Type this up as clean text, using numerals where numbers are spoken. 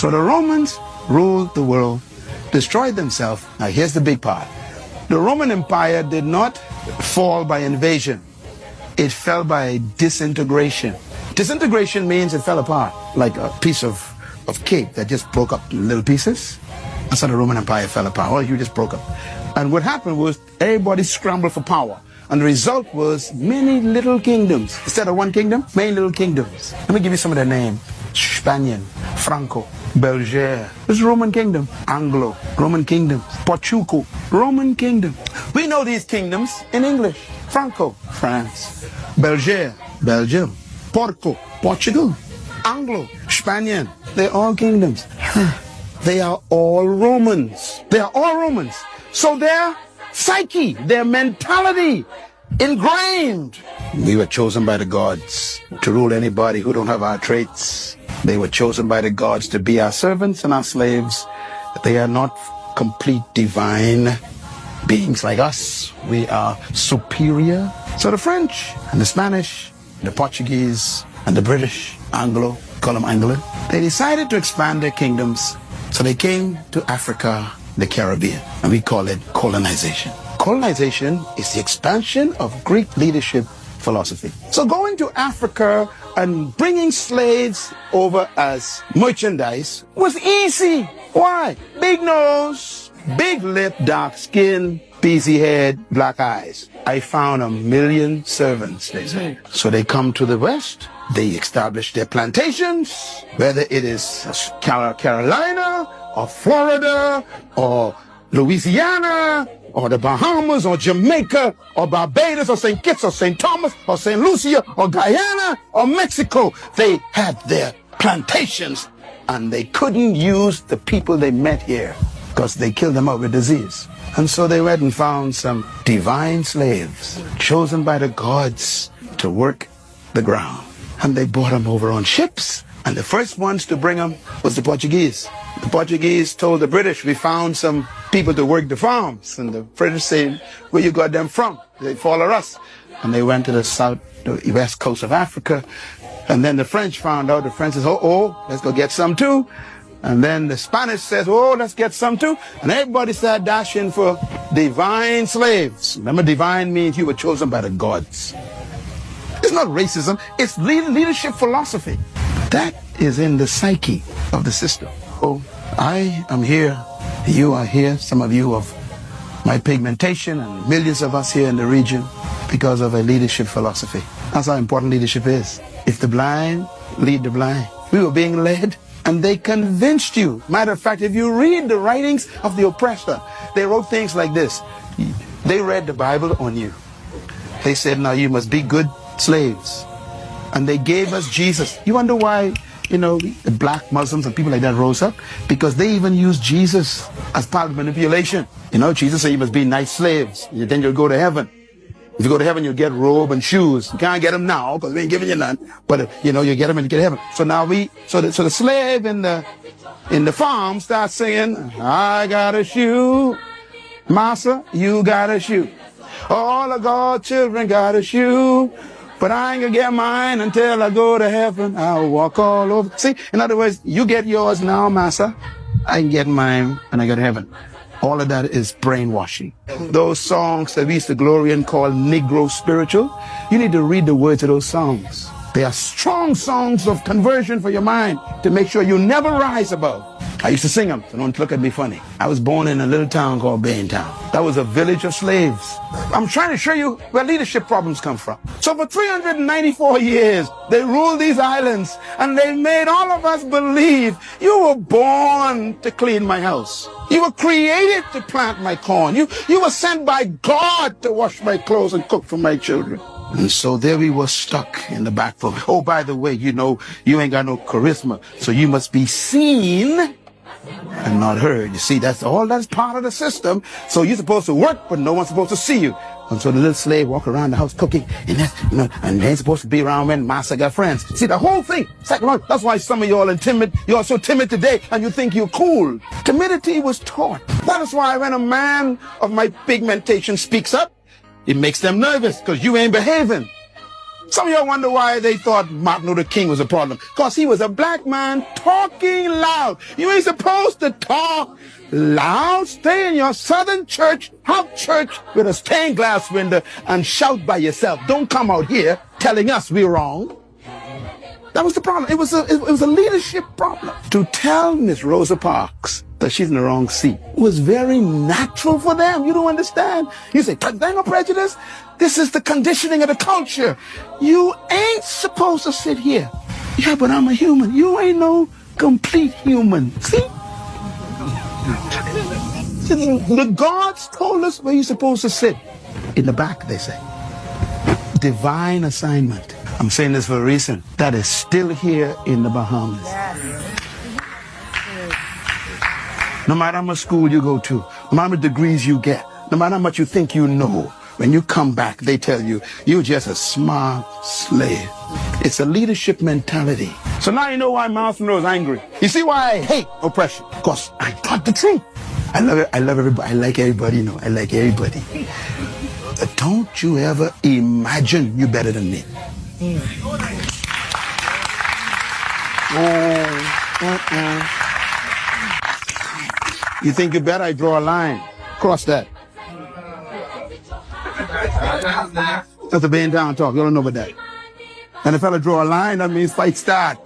So the Romans ruled the world, destroyed themselves. Now here's the big part. The Roman Empire did not fall by invasion. It fell by disintegration. Disintegration means it fell apart, like a piece of cake that just broke up in little pieces. That's how the Roman Empire fell apart. Well, you just broke up. And what happened was everybody scrambled for power. And the result was many little kingdoms. Instead of one kingdom, many little kingdoms. Let me give you some of their names. Spanian, Franco, Belgier. This is Roman kingdom. Anglo, Roman kingdom. Portugal, Roman kingdom. We know these kingdoms in English. Franco, France. Belgier, Belgium. Porco, Portugal. Anglo, Spanian. They're all kingdoms. They are all Romans. They are all Romans. So their psyche, their mentality, ingrained. We were chosen by the gods to rule anybody who don't have our traits. They were chosen by the gods to be our servants and our slaves. They are not complete divine beings like us. We are superior. So the French and the Spanish, the Portuguese and the British, Anglo, call them Anglo, they decided to expand their kingdoms. So they came to Africa, the Caribbean, and we call it colonization. Colonization is the expansion of Greek leadership philosophy. So going to Africa and bringing slaves over as merchandise was easy. Why? Big nose, big lip, dark skin, busy head, black eyes. I found 1 million servants, they say. So they come to the West. They establish their plantations, whether it is Carolina or Florida or Louisiana or the Bahamas or Jamaica or Barbados or St. Kitts or St. Thomas or St. Lucia or Guyana or Mexico. They had their plantations and they couldn't use the people they met here because they killed them out with disease. And so they went and found some divine slaves chosen by the gods to work the ground. And they brought them over on ships. And the first ones to bring them was the Portuguese. The Portuguese told the British, we found some people to work the farms. And the British said, where you got them from? They follow us. And they went to the west coast of Africa. And then the French found out. The French says, oh, let's go get some too. And then the Spanish says, oh, let's get some too. And everybody started dashing for divine slaves. Remember, divine means you were chosen by the gods. It's not racism, it's leadership philosophy. That is in the psyche of the system. Oh, I am here, you are here, some of you of my pigmentation, and millions of us here in the region because of a leadership philosophy. That's how important leadership is. If the blind lead the blind. We were being led and they convinced you. Matter of fact, if you read the writings of the oppressor, they wrote things like this. They read the Bible on you. They said, now you must be good slaves. And they gave us Jesus. You wonder why, the black Muslims and people like that rose up? Because they even used Jesus as part of manipulation. Jesus said you must be nice slaves. Then you'll go to heaven. If you go to heaven, you'll get robe and shoes. You can't get them now because we ain't giving you none. But, you get them and you get heaven. So now so the slave in the farm starts singing, I got a shoe. Massa, you got a shoe. All of God's children got a shoe. But I ain't gonna get mine until I go to heaven. I'll walk all over. See, in other words, you get yours now, Massa. I can get mine when I go to heaven. All of that is brainwashing. Those songs that we used to glory and call Negro spiritual, you need to read the words of those songs. They are strong songs of conversion for your mind to make sure you never rise above. I used to sing them, so don't look at me funny. I was born in a little town called Baintown. That was a village of slaves. I'm trying to show you where leadership problems come from. So for 394 years, they ruled these islands, and they made all of us believe you were born to clean my house. You were created to plant my corn. You were sent by God to wash my clothes and cook for my children. And so there we were stuck in the back room. Oh, by the way, you ain't got no charisma, so you must be seen and not heard. You see, that's part of the system. So you're supposed to work, but no one's supposed to see you. And so the little slave walk around the house cooking, and they ain't supposed to be around when master got friends. See, the whole thing, that's why some of y'all are timid. You're so timid today, and you think you're cool. Timidity was taught. That is why when a man of my pigmentation speaks up, it makes them nervous, because you ain't behaving. Some of y'all wonder why they thought Martin Luther King was a problem. Because he was a black man talking loud. You ain't supposed to talk loud. Stay in your southern church, have church with a stained glass window and shout by yourself. Don't come out here telling us we're wrong. That was the problem. It was a leadership problem. To tell Miss Rosa Parks that she's in the wrong seat was very natural for them. You don't understand. You say, there ain't no prejudice. This is the conditioning of the culture. You ain't supposed to sit here. Yeah, but I'm a human. You ain't no complete human. See? The gods told us where you're supposed to sit. In the back, they say. Divine assignment. I'm saying this for a reason. That is still here in the Bahamas. Yes. No matter how much school you go to, no matter how many degrees you get, no matter how much you think you know, when you come back, they tell you, you're just a smart slave. It's a leadership mentality. So now you know why Monroe is angry. You see why I hate oppression? Because I taught the truth. I love it. I love everybody. I like everybody, you know. I like everybody. But don't you ever imagine you're better than me. You think you're better? I draw a line. Cross that. That's the bend down talk. You don't know about that. And if I draw a line, that means fight start.